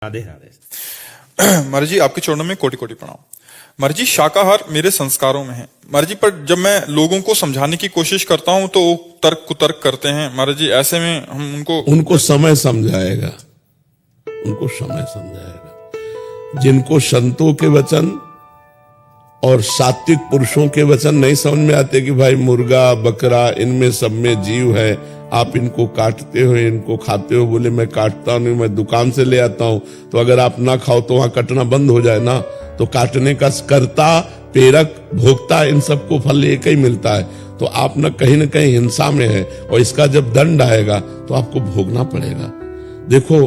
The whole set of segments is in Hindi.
राधे राधे। महाराज जी आपके चरणों में कोटि कोटि प्रणाम। महाराज जी शाकाहार मेरे संस्कारों में है महाराज जी, पर जब मैं लोगों को समझाने की कोशिश करता हूं तो वो तर्क कुतर्क करते हैं महाराज जी। ऐसे में हम उनको समय समझाएगा, उनको समय समझाएगा। जिनको संतों के वचन और सात्विक पुरुषों के वचन नहीं समझ में आते कि भाई मुर्गा बकरा इनमें सब में जीव है, आप इनको काटते हो इनको खाते हो। बोले मैं काटता नहीं, मैं दुकान से ले आता हूं। तो अगर आप ना खाओ तो वहां कटना बंद हो जाए ना। तो काटने का कर्ता प्रेरक भोक्ता इन सबको फल एक ही मिलता है। तो आप न कहीं हिंसा में है और इसका जब दंड आएगा तो आपको भोगना पड़ेगा। देखो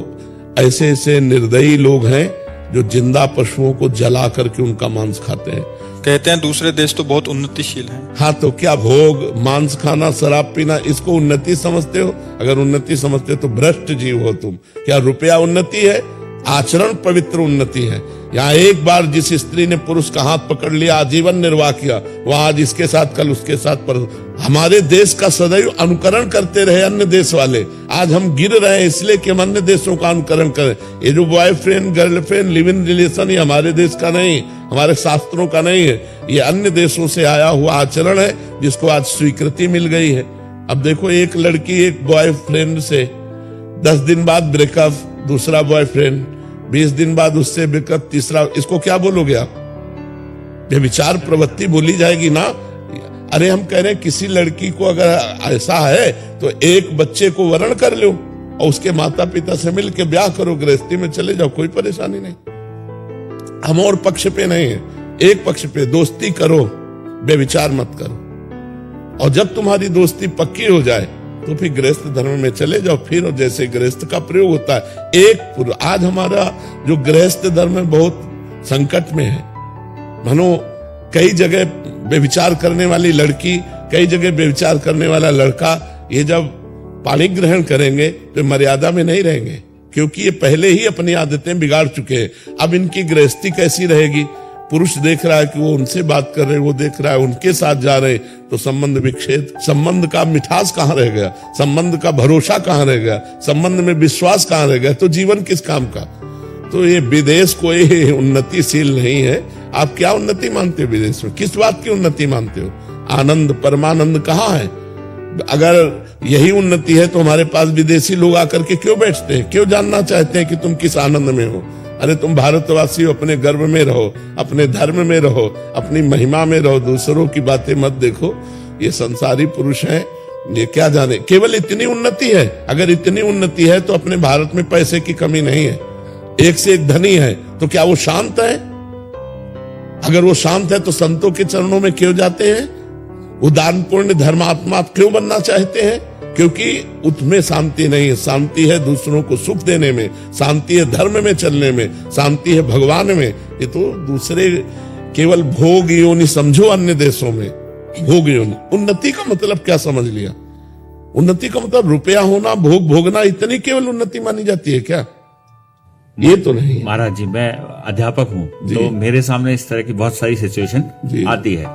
ऐसे ऐसे निर्दयी लोग हैं जो जिंदा पशुओं को जला करके उनका मांस खाते हैं। कहते हैं दूसरे देश तो बहुत उन्नतिशील हैं। हाँ, तो क्या भोग मांस खाना शराब पीना इसको उन्नति समझते हो? अगर उन्नति समझते हो तो भ्रष्ट जीव हो तुम। क्या रुपया उन्नति है? आचरण पवित्र उन्नति है। यहाँ एक बार जिस स्त्री ने पुरुष का हाथ पकड़ लिया आजीवन निर्वाह किया, वह आज इसके साथ कल उसके साथ। पर हमारे देश का सदैव अनुकरण करते रहे अन्य देश वाले। आज हम गिर रहे हैं इसलिए कि हम अन्य देशों का अनुकरण करें। ये जो boyfriend girlfriend live in relation ये हमारे देश का नहीं, हमारे शास्त्रों का नहीं है। ये अन्य देशों से आया हुआ आचरण है जिसको आज स्वीकृति मिल गई है। अब देखो एक लड़की एक बॉयफ्रेंड से 10 दिन बाद ब्रेकअप, दूसरा बॉयफ्रेंड 20 दिन बाद उससे ब्रेकअप, तीसरा। इसको क्या बोलोगे आप? ये विचार प्रवृत्ति बोली जाएगी ना। अरे हम कह रहे हैं किसी लड़की को अगर ऐसा है तो एक बच्चे को वरण कर लो और उसके माता पिता से मिलकर ब्याह करो, गृहस्थी में चले जाओ, कोई परेशानी नहीं। हम और पक्ष पे नहीं है, एक पक्ष पे दोस्ती करो, बेविचार मत करो। और जब तुम्हारी दोस्ती पक्की हो जाए तो फिर गृहस्थ धर्म में चले जाओ। फिर जैसे गृहस्थ का प्रयोग होता है आज हमारा जो गृहस्थ धर्म है बहुत संकट में है। मानो कई जगह बेविचार करने वाली लड़की, कई जगह बेविचार करने वाला लड़का, ये जब पाणी ग्रहण करेंगे तो मर्यादा में नहीं रहेंगे, क्योंकि ये पहले ही अपनी आदतें बिगाड़ चुके हैं। अब इनकी गृहस्थी कैसी रहेगी? पुरुष देख रहा है कि वो उनसे बात कर रहे, वो देख रहा है उनके साथ जा रहे, तो संबंध विच्छेद। संबंध का मिठास कहाँ रह गया? संबंध का भरोसा कहाँ रह गया? संबंध में विश्वास कहाँ रह गया? तो जीवन किस काम का? तो ये विदेश कोई उन्नतिशील नहीं है। आप क्या उन्नति मानते हो विदेश में? किस बात की उन्नति मानते हो? आनंद परमानंद कहाँ है? अगर यही उन्नति है तो हमारे पास विदेशी लोग आकर के क्यों बैठते हैं? क्यों जानना चाहते हैं कि तुम किस आनंद में हो? अरे तुम भारतवासी हो, अपने गर्व में रहो, अपने धर्म में रहो, अपनी महिमा में रहो, दूसरों की बातें मत देखो। ये संसारी पुरुष हैं, ये क्या जाने। केवल इतनी उन्नति है। अगर इतनी उन्नति है तो अपने भारत में पैसे की कमी नहीं है, एक से एक धनी है। तो क्या वो शांत है? अगर वो शांत है तो संतों के चरणों में क्यों जाते हैं? उदार पूर्ण धर्मात्मा क्यों बनना चाहते हैं? क्योंकि उसमें शांति नहीं है। शांति है दूसरों को सुख देने में, शांति है धर्म में चलने में, शांति है भगवान में। ये तो दूसरे केवल भोग योनि समझो। अन्य देशों में भोग योनि। उन्नति का मतलब क्या समझ लिया? उन्नति का मतलब रुपया होना, भोग भोगना, इतनी केवल उन्नति मानी जाती है क्या? ये तो नहीं। महाराज जी मैं अध्यापक हूँ तो मेरे सामने इस तरह की बहुत सारी सिचुएशन आती है।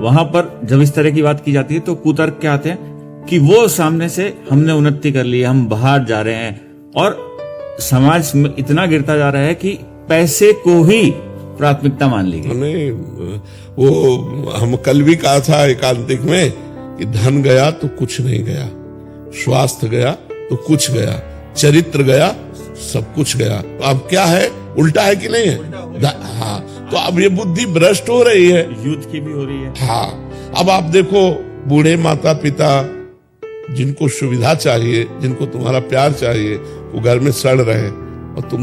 वहां पर जब इस तरह की बात की जाती है तो कुतर्क क्या आते हैं कि वो सामने से हमने उन्नति कर ली, हम बाहर जा रहे हैं और समाज में इतना गिरता जा रहा है कि पैसे को ही प्राथमिकता मान ली गई। नहीं, वो हम कल भी कहा था एकांतिक में कि धन गया तो कुछ नहीं गया, स्वास्थ्य गया तो कुछ गया, चरित्र गया सब कुछ गया। तो अब क्या है? उल्टा है कि नहीं है? हाँ, तो अब ये बुद्धि भ्रष्ट हो रही है, यूथ की भी हो रही है। हाँ, अब आप देखो बूढ़े माता पिता जिनको सुविधा चाहिए, जिनको तुम्हारा प्यार चाहिए, वो घर में सड़ रहे हैं और तुम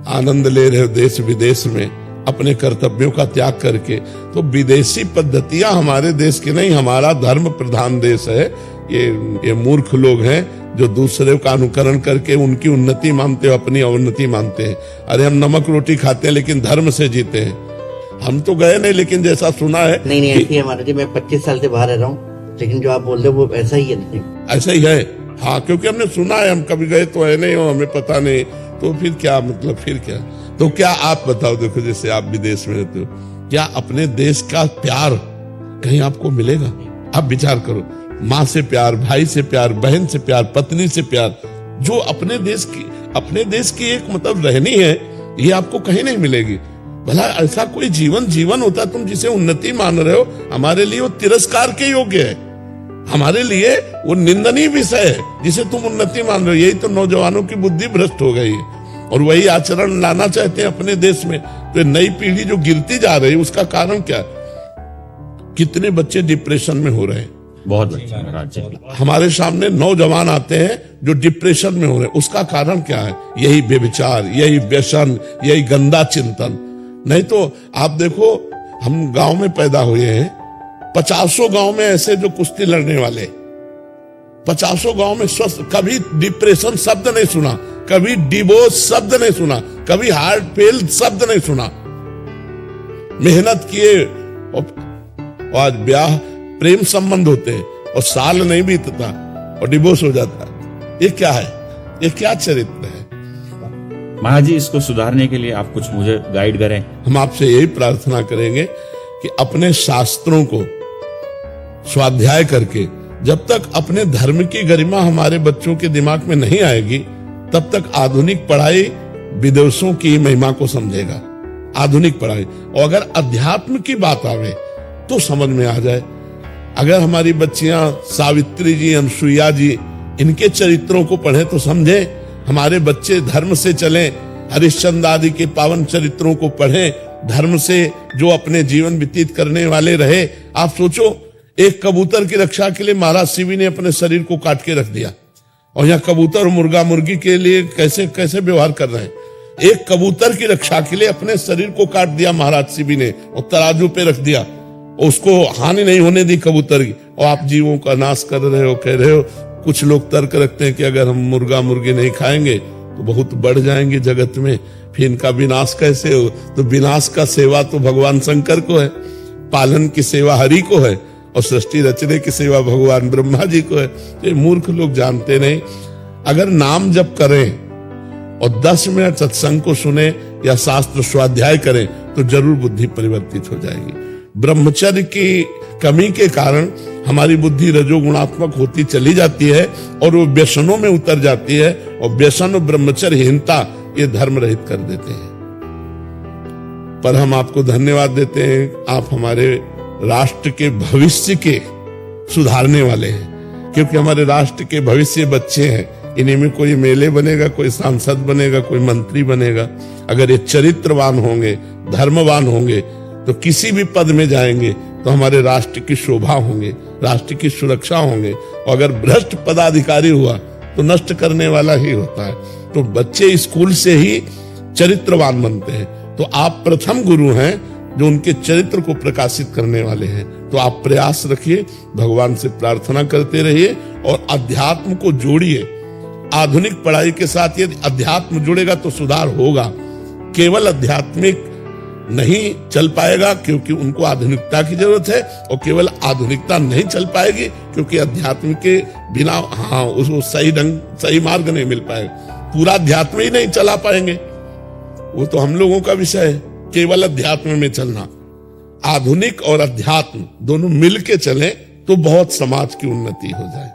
आनंद ले रहे हो देश विदेश में अपने कर्तव्यों का त्याग करके। तो विदेशी पद्धतियां हमारे देश की नहीं, हमारा धर्म प्रधान देश है। ये मूर्ख लोग हैं जो दूसरे का अनुकरण करके उनकी उन्नति मानते हो, अपनी अवन्नति मानते हैं। अरे हम नमक रोटी खाते हैं लेकिन धर्म से जीते हैं। हम तो गए नहीं, लेकिन जैसा सुना है नहीं ऐसी है महाराज जी। मैं 25 साल से बाहर रह रहा हूँ, लेकिन जो आप बोल रहे हो वो ऐसा ही है। नहीं ऐसा ही है। हाँ, क्योंकि हमने सुना है, हम कभी गए तो है नहीं हो, हमें पता नहीं। तो फिर क्या मतलब? फिर क्या? तो क्या आप बताओ, देखो जैसे आप विदेश में रहते हो, क्या अपने देश का प्यार कहीं आपको मिलेगा? आप विचार करो, माँ से प्यार, भाई से प्यार, बहन से प्यार, पत्नी से प्यार, जो अपने देश की अपने देश की एक मतलब रहनी है, ये आपको कहीं नहीं मिलेगी। भला ऐसा कोई जीवन होता तुम जिसे उन्नति मान रहे हो, हमारे लिए वो तिरस्कार के योग्य है, हमारे लिए वो निंदनीय विषय है जिसे तुम उन्नति मान रहे हो। यही तो नौजवानों की बुद्धि भ्रष्ट हो गई है और वही आचरण लाना चाहते हैं अपने देश में। तो नई पीढ़ी जो गिरती जा रही है उसका कारण क्या? कितने बच्चे डिप्रेशन में हो रहे हैं, बहुत अच्छा महाराज जी। हमारे सामने नौजवान आते हैं जो डिप्रेशन में हो रहे हैं, उसका कारण क्या है? यही व्यभिचार, यही व्यसन, यही गंदा चिंतन। नहीं तो आप देखो, हम गांव में पैदा हुए हैं, 50 गांव में ऐसे जो कुश्ती लड़ने वाले, 50 गांव में स्वस्थ, कभी डिप्रेशन शब्द नहीं सुना, कभी डिवोर्स शब्द नहीं सुना, कभी हार्ट फेल शब्द नहीं सुना। मेहनत किए और आज ब्याह प्रेम संबंध होते हैं और साल नहीं बीतता और डिवोर्स हो जाता है। ये क्या है? ये क्या चरित्र है? महाराज जी, इसको सुधारने के लिए आप कुछ मुझे गाइड करें। हम आपसे यही प्रार्थना करेंगे कि अपने शास्त्रों को स्वाध्याय करके, जब तक अपने धर्म की गरिमा हमारे बच्चों के दिमाग में नहीं आएगी, तब तक आधुनिक पढ़ाई विदेशों की महिमा को समझेगा। आधुनिक पढ़ाई, और अगर अध्यात्म की बात आवे तो समझ में आ जाए। अगर हमारी बच्चियां सावित्री जी, अनसुईया जी, इनके चरित्रों को पढ़े तो समझे। हमारे बच्चे धर्म से चलें, हरिश्चंद्र आदि के पावन चरित्रों को पढ़ें, धर्म से जो अपने जीवन व्यतीत करने वाले रहे। आप सोचो, एक कबूतर की रक्षा के लिए महाराज शिवी ने अपने शरीर को काट के रख दिया, और यहाँ कबूतर और मुर्गा मुर्गी के लिए कैसे कैसे व्यवहार कर रहे हैं। एक कबूतर की रक्षा के लिए अपने शरीर को काट दिया महाराज शिवी ने और तराजू पे रख दिया, उसको हानि नहीं होने दी कबूतर की, और आप जीवों का नाश कर रहे हो, कह रहे हो। कुछ लोग तर्क रखते हैं कि अगर हम मुर्गा मुर्गी नहीं खाएंगे तो बहुत बढ़ जाएंगे जगत में, फिर इनका विनाश कैसे हो? तो विनाश का सेवा तो भगवान शंकर को है, पालन की सेवा हरि को है, और सृष्टि रचने की सेवा भगवान ब्रह्मा जी को है। ये मूर्ख लोग जानते नहीं। अगर नाम जप करें और 10 मिनट सत्संग को सुने या शास्त्र स्वाध्याय करें तो जरूर बुद्धि परिवर्तित हो जाएगी। ब्रह्मचर्य की कमी के कारण हमारी बुद्धि रजोगुणात्मक होती चली जाती है और वो व्यसनों में उतर जाती है, और व्यसन और ब्रह्मचर्यहीनता ये धर्म रहित कर देते हैं। पर हम आपको धन्यवाद देते हैं, आप हमारे राष्ट्र के भविष्य के सुधारने वाले हैं, क्योंकि हमारे राष्ट्र के भविष्य बच्चे हैं। इन्हीं में कोई मेले बनेगा, कोई सांसद बनेगा, कोई मंत्री बनेगा। अगर ये चरित्रवान होंगे, धर्मवान होंगे, तो किसी भी पद में जाएंगे तो हमारे राष्ट्र की शोभा होंगे, राष्ट्र की सुरक्षा होंगे। और अगर भ्रष्ट पदाधिकारी हुआ तो नष्ट करने वाला ही होता है। तो बच्चे स्कूल से ही चरित्रवान बनते हैं। तो आप प्रथम गुरु हैं जो उनके चरित्र को प्रकाशित करने वाले हैं। तो आप प्रयास रखिए, भगवान से प्रार्थना करते रहिए और अध्यात्म को जोड़िए। आधुनिक पढ़ाई के साथ यदि अध्यात्म जुड़ेगा तो सुधार होगा। केवल आध्यात्मिक नहीं चल पाएगा क्योंकि उनको आधुनिकता की जरूरत है, और केवल आधुनिकता नहीं चल पाएगी क्योंकि अध्यात्म के बिना उसको सही ढंग सही मार्ग नहीं मिल पाएगा। पूरा अध्यात्म ही नहीं चला पाएंगे, वो तो हम लोगों का विषय है। केवल अध्यात्म में चलना, आधुनिक और अध्यात्म दोनों मिलके चलें तो बहुत समाज की उन्नति हो जाए।